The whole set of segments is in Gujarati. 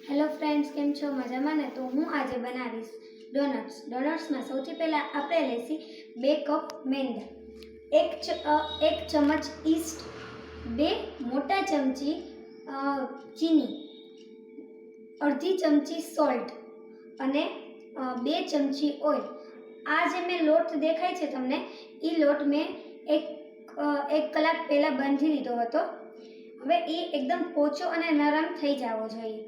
हेलो फ्रेंड्स, केम छो मजामा ने। तो हूँ आज बनावीश डोनट्स में सौथी पहला आपणे लेसी 2 कप मैदा, एक चमच ईस्ट, 2 मोटा चमची चीनी, अर्धी चमची सॉल्ट अने 2 चमची ऑइल। आ जे मैं लोट देखाय छे तमने ई लोट में एक कलाक पहला बांधी दीधो हतो। हवे ई एकदम पोचो अने नरम थई जावो जोईए।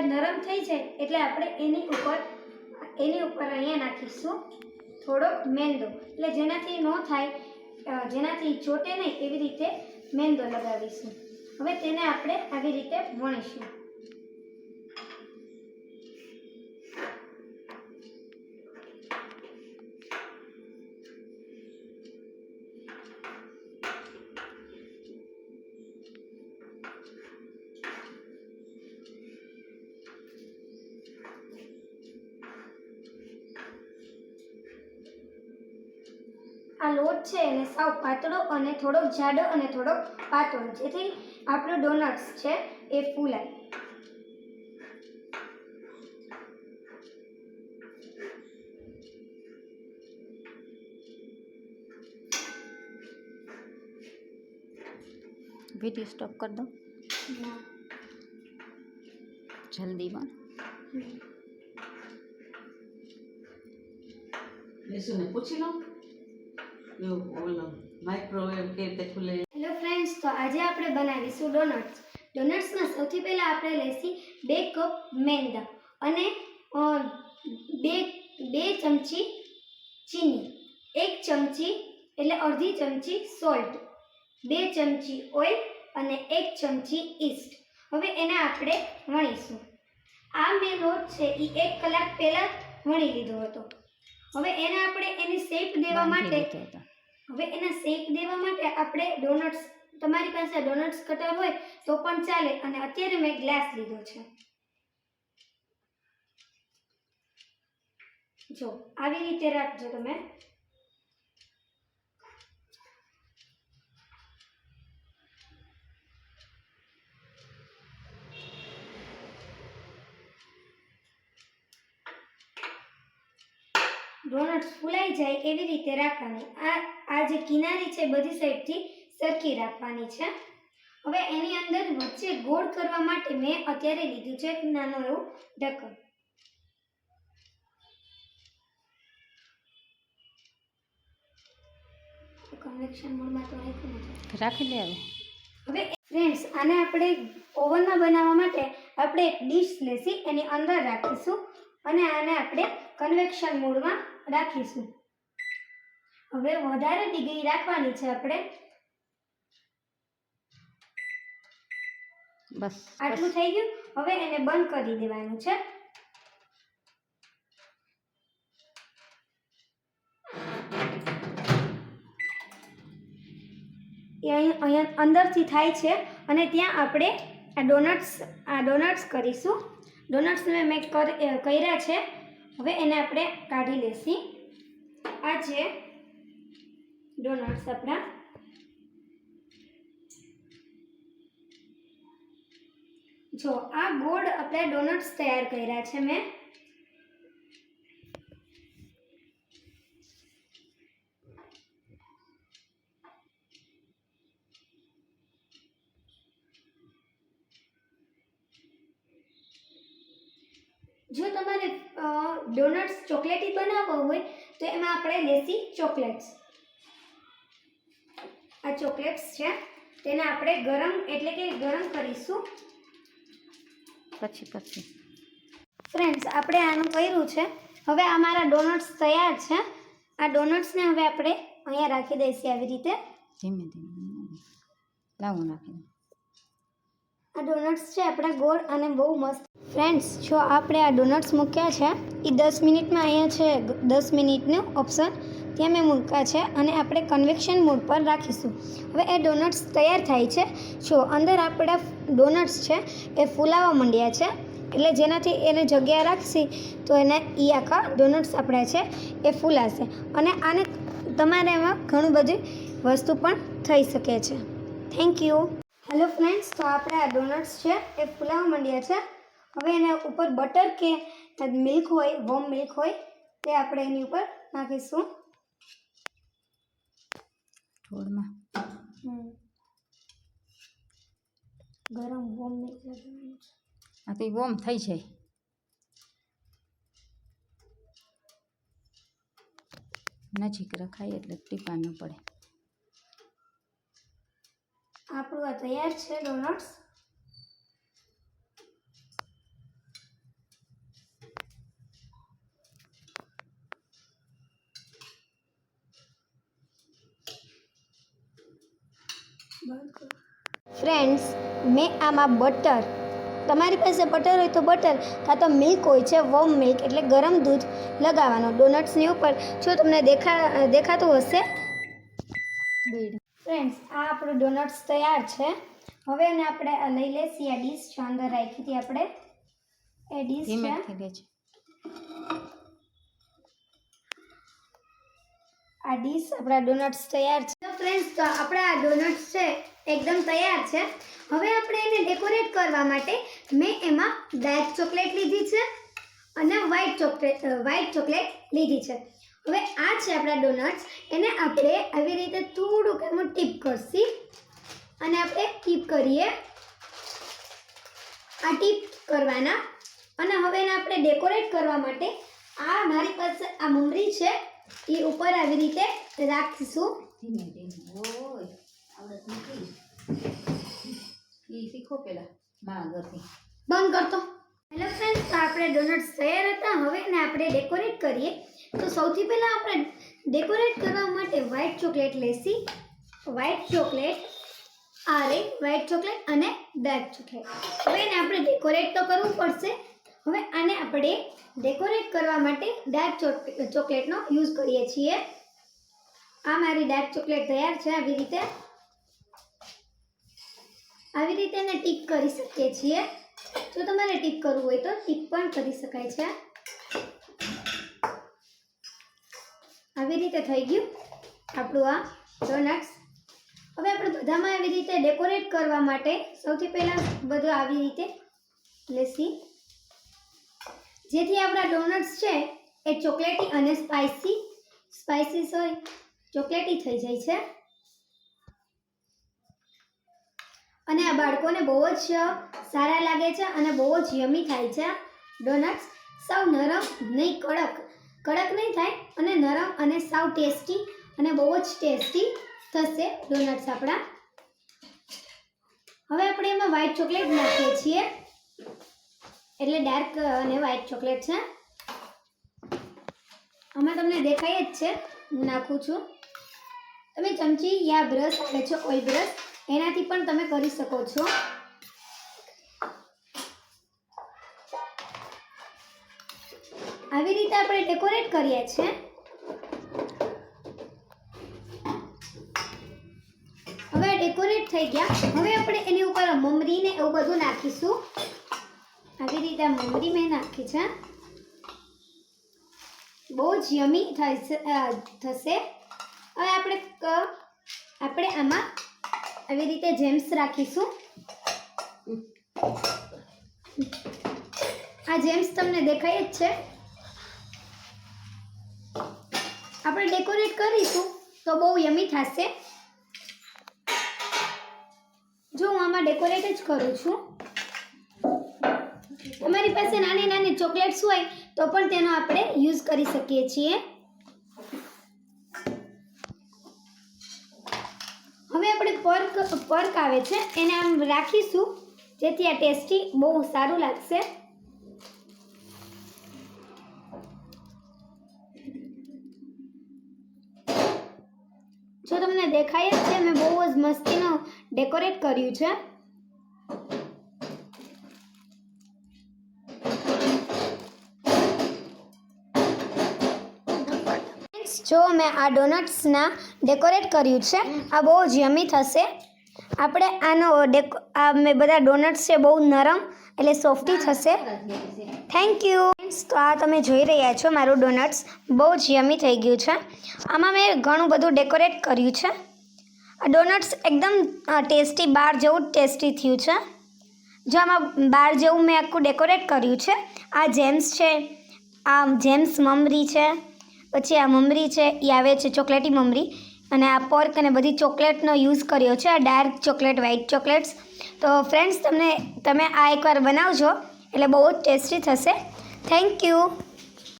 नरम थई जाए एटले आपणे एनी उपर अहींया नाखीशुं थोड़ो मैदो, એટલે જેનાથી ન થાય, જેનાથી ચોટે નહીં એવી રીતે મેંદો લગાવીશું। હવે તેને આપણે આવી રીતે વણીશું। आ लोट है एने साव पातळो अने थोड़ो जाडो अने थोड़ो पातळो, जेथी आपणो डोनट्स छे ए फूलाय। वीडियो स्टॉप कर दो जल्दी में। पूछी लो माइक्रोवेव के रीते खुले। हेलो फ्रेंड्स, तो आज आपणे बनावीशुं डोनट्स में सौथी पहला आपणे लेसी 2 कप मैदा अने 2 चमची चीनी, 1 चमची एटले अर्धी चमची सॉल्ट, 2 चमची ऑइल अने 1 चमची ईस्ट। हवे एने आपणे वणीशुं। आ मैं लोट छे ई 1 कलाक पहला वणी लीधो हतो। हवे एने आपणे एनी शेप देवा माटे આપણે ડોનટ્સ, તમારી પાસે ડોનટ્સ કટર હોય તો પણ ચાલે, અને અત્યારે મેં ગ્લાસ લીધો છે। જો આવી રીતે રાખજો તમે। डोनट्स फूलाई जाए एवी रीते राखवानी। आ जे किनारी छे बधी साइडथी सरखी राखवानी छे। हवे एनी अंदर वच्चे गोળ करवा माटे मैं अत्यारे लीधुं छे एक नानो एवो ढक्कन। कन्वेक्शन मोड में तो राखी दे। हवे फ्रेंड्स, आने आपणे ओवन में बनाववा माटे आपणे एक डिश लेसी, एनी अंदर राखीशुं અને આને આપણે કન્વેક્શન મોડમાં રાખીશું। હવે વધારે ડિગ્રી રાખવાની છે આપણે। બસ આટલું થઈ ગયું। હવે એને બંધ કરી દેવાનું છે। એ અહીંયા અંદરથી થાય છે અને ત્યાં આપણે આ ડોનટ્સ કરીશું। डोनट्स में मैं कर्या छे। हवे एने आपणे काढी लेसी। आ छे डोनट्स आपणा। जो आ गोળ आपणे डोनट्स तैयार कर्या छे मैं। जो तमारे डोनट्स चॉकलेटी बनाववा होय तो एमां आपणे लेसी चॉकलेट्स। आ चॉकलेट्स छे तेने आपणे गरम एटले के गरम करीशुं। પછી फ्रेंड्स, आपणे आनुं कर्युं छे। हवे अमारा डोनट्स तैयार छे। आ डोनट्स ने हवे आपणे अहींया राखी दईશું આવી રીતે। ધીમે ધીમે લાવું નાખી। आ डोनट्स है अपना गोल और बहु मस्त। फ्रेंड्स, जो आपणे आ डोनट्स मूक्या है ये 10 मिनिट में अहींया है 10 मिनिटनो ऑप्शन त्यां मैं मूक्या है और आपणे कन्वेक्शन मोड पर राखीशुं। हवे ए डोनट्स तैयार थाय छे। जो अंदर आपणा डोनट्स है ए फूलावा मांड्या छे, एटले जेनाथी एने जग्या राखशी तो एने ई आखा डोनट्स आपणा छे ए फूलाशे अने आने तमारे एमां घणुं बधी वस्तु पण थई शके छे। Thank you. हेलो फ्रेंड्स, तो आपणे आ डोनट्स है ए फूलावा मांड्या छे હવે એના ઉપર બટર કે મિલ્ક હોય, વોર્મ મિલ્ક હોય તે આપણે એની ઉપર નાખીશું. થોડમાં ગરમ વોર્મ મિલ્ક લગાવવાનું છે. આ તો વોર્મ થઈ જાય. નજીક રખાય એટલે ટીપા ન પડે. આપણું આ તૈયાર છે ડોનટ્સ. ફ્રેન્ડ્સ, મેં આમાં બટર, તમારી પાસે બટર હોય તો બટર કાં તો મિલ્ક હોય છે, વોર્મ મિલ્ક એટલે ગરમ દૂધ લગાવવાનો ડોનટ્સની ઉપર. જો તમને દેખાતું હશે. ફ્રેન્ડ્સ, આ આપણું ડોનટ્સ તૈયાર છે. હવે એને આપણે આ લઈ લેશી. આ ડીશ છે, અંદર રાખી હતી આપણે એ ડીશ છે. ધીમેથી લેજે. આ ડીશ આપણા ડોનટ્સ તૈયાર છે. તો ફ્રેન્ડ્સ, તો આપણા આ ડોનટ્સ છે એકદમ તૈયાર છે. હવે આપણે એને ડેકોરેટ કરવા માટે મેં એમાં ડાર્ક ચોકલેટ લીધી છે અને વ્હાઇટ ચોકલેટ લીધી છે. હવે આ છે આપણા ડોનટ્સ. એને આપણે આવી રીતે થોડુંક એમાં ટીપ કરશી અને આપણે ટીપ કરીએ. આ ટીપ કરવાના અને હવે એને આપણે ડેકોરેટ કરવા માટે આ મારી પાસે આ મમરી છે એ ઉપર આવી રીતે રાખીશું. ધીમે ધીમે. ઓય આવડત નથી. એ શીખો પેલા માં આગળથી. બંધ કરતો. હેલો ફ્રેન્ડ્સ, તો આપણે ડોનટ્સ તૈયાર હતા. હવે એને આપણે ડેકોરેટ કરીએ. તો સૌથી પહેલાં આપણે ડેકોરેટ કરવા માટે વ્હાઇટ ચોકલેટ લેશી. વ્હાઇટ ચોકલેટ, વ્હાઇટ ચોકલેટ અને ડાર્ક ચોકલેટ. હવે એને આપણે ડેકોરેટ તો કરવું પડશે. હવે આને આપણે ડેકોરેટ કરવા માટે ડાર્ક ચોકલેટનો યુઝ કરીએ છીએ. આ મારી ડાર્ક ચોકલેટ તૈયાર છે. આવી રીતે એને ટીપ કરી શકીએ છીએ. જો તમારે ટીપ કરવું હોય તો ટીપ પણ કરી શકાય છે. આવી રીતે થઈ ગયું આપણું આ ડોનટ્સ. હવે આપણે બધામાં આવી રીતે ડેકોરેટ કરવા માટે સૌથી પહેલાં બધું આવી રીતે લેશી, જેથી આપણા ડોનટ્સ છે એ ચોકલેટી અને સ્પાઇસી ચોકલેટી થઈ જાય છે. અને આ બાળકોને બહુ જ સારા લાગે છે અને બહુ જ યમી થાય છે. ડોનટ્સ સાવ નરમ નહીં, કડક નહીં થાય અને નરમ અને સાવ ટેસ્ટી અને બહુ જ ટેસ્ટી થશે ડોનટ્સ આપણા. હવે આપણે એમાં વ્હાઇટ ચોકલેટ નાખીએ છીએ, એટલે ડાર્ક અને વ્હાઇટ ચોકલેટ છે. આમાં તમને દેખાય જ છે, હું નાખું છું. તમે ચમચી યા બ્રશ આવે છે, ઓઇલ બ્રશ, એનાથી પણ તમે કરી શકો છો. આવી રીતે આપણે ડેકોરેટ કરીએ છીએ. હવે ડેકોરેટ થઈ ગયા. હવે આપણે એની ઉપર મમરીને એવું બધું નાખીશું. આવી રીતે મમરી મેં નાખી છે. બહુ જ યમી થશે. હવે આપણે આમાં આવી રીતે જેમ્સ રાખીશું. આ જેમ્સ તમને દેખાય જ છે. આપણે ડેકોરેટ કરીશું તો બહુ યમી થશે. જો હું આમાં ડેકોરેટ જ કરું છું. તમારી પાસે નાની નાની ચોકલેટ્સ હોય તો પણ તેનો આપણે યુઝ કરી શકીએ છીએ. હવે આપણે પર્ક આવે છે એને આમ રાખીશું, જેથી આ ટેસ્ટી બહુ સારું લાગશે. જો તમને દેખાય જ છે, મેં બહુ જ મસ્તીનું ડેકોરેટ કર્યું છે. જો મેં આ ડોનટ્સના ડેકોરેટ કર્યું છે. આ બહુ જ યમી થશે. આપણે મેં બધા ડોનટ્સ છે બહુ નરમ એટલે સોફ્ટી થશે. Thank you. તો આ તમે જોઈ રહ્યા છો મારું ડોનટ્સ બહુ જ યમી થઈ ગયું છે. આમાં મેં ઘણું બધું ડેકોરેટ કર્યું છે. આ ડોનટ્સ એકદમ ટેસ્ટી, બહાર જેવું જ ટેસ્ટી થયું છે. જો આમાં બાર જેવું મેં આખું ડેકોરેટ કર્યું છે. આ જેમ્સ છે, આ જેમ્સ મમરી છે, પછી આ મમરી છે એ આવે છે ચોકલેટી મમરી, અને આ પોર્ક અને બધી ચોકલેટનો યુઝ કર્યો છે, આ ડાર્ક ચોકલેટ, વ્હાઇટ ચોકલેટ્સ. તો ફ્રેન્ડ્સ તમે આ એકવાર બનાવજો એટલે બહુ જ ટેસ્ટી થશે. Thank you.